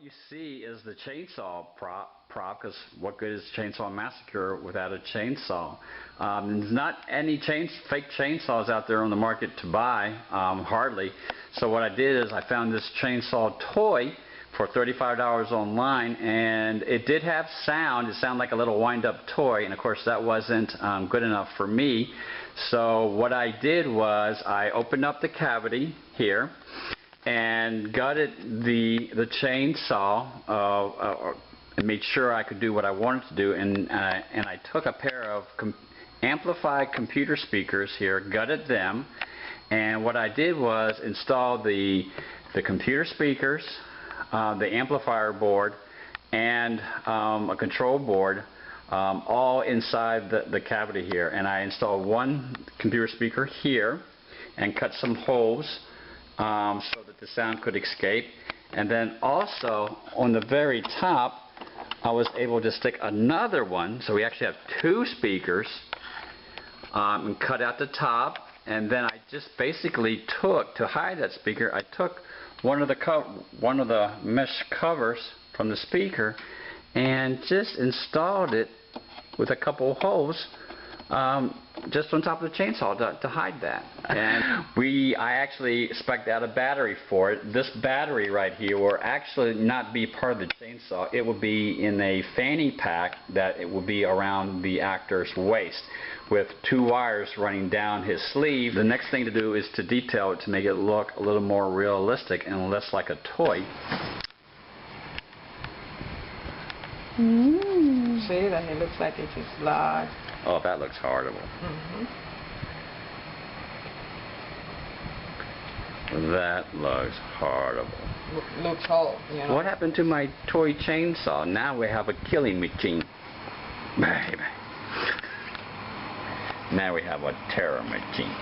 you see is the chainsaw prop, because what good is Chainsaw Massacre without a chainsaw? There's not any fake chainsaws out there on the market to buy, hardly. So what I did is I found this chainsaw toy for $35 online, and it did have sound. It sounded like a little wind-up toy, and of course that wasn't good enough for me. So what I did was I opened up the cavity here and gutted the chainsaw and made sure I could do what I wanted to do, and I took a pair of amplified computer speakers here, gutted them, and what I did was install the computer speakers, the amplifier board, and a control board, all inside the cavity here. And I installed one computer speaker here and cut some holes so that the sound could escape. And then also on the very top I was able to stick another one, so we actually have two speakers, and cut out the top. And then I just basically took, to hide that speaker, I took one of the mesh covers from the speaker and just installed it with a couple of holes just on top of the chainsaw to hide that. And I actually spec'd out a battery for it. This battery right here will actually not be part of the chainsaw. It will be in a fanny pack that it will be around the actor's waist, with two wires running down his sleeve. The next thing to do is to detail it to make it look a little more realistic and less like a toy. See, that it looks like it's just large. Oh, that looks horrible. That looks horrible. Looks horrible, you know. What happened to my toy chainsaw? Now we have a killing machine. Baby. Now we have a terror machine.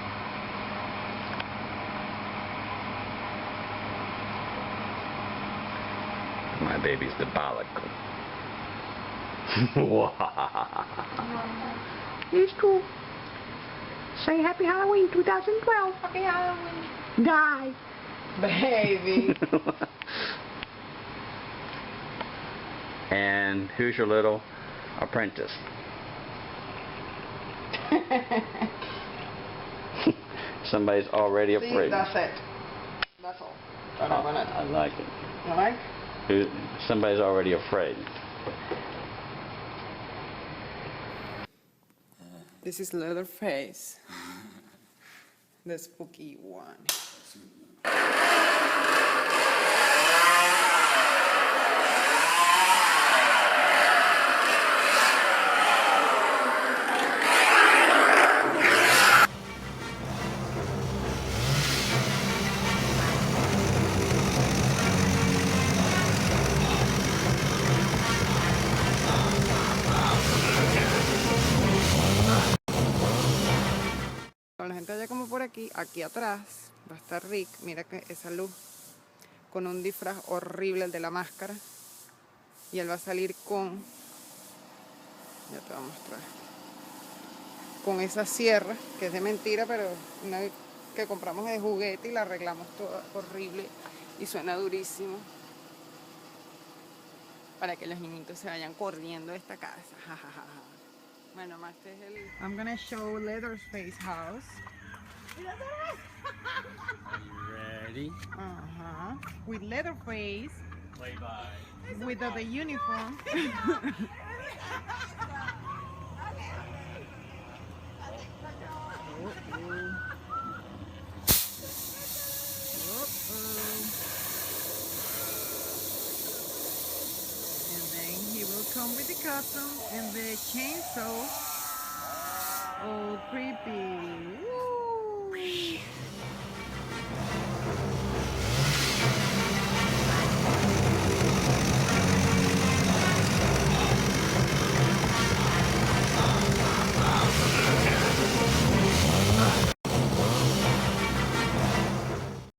My baby's diabolical. It's cool. Say Happy Halloween 2012. Happy Halloween. Die. Baby. And who's your little apprentice? Somebody's already afraid. See, that's it. That's all. I like it. You like? Somebody's already afraid. This is Leatherface. The spooky one. Cuando la gente vaya como por aquí atrás va a estar Rick. Mira que esa luz con un disfraz horrible, el de la máscara, y él va a salir con, ya te voy a mostrar, con esa sierra que es de mentira, pero una que compramos de juguete y la arreglamos toda horrible y suena durísimo para que los niñitos se vayan corriendo de esta casa. Bueno, este es el... I'm gonna show Leatherface house. Are you ready? With Leatherface. Play by. With the uniform. Come with the costume and the chainsaw. Oh, creepy.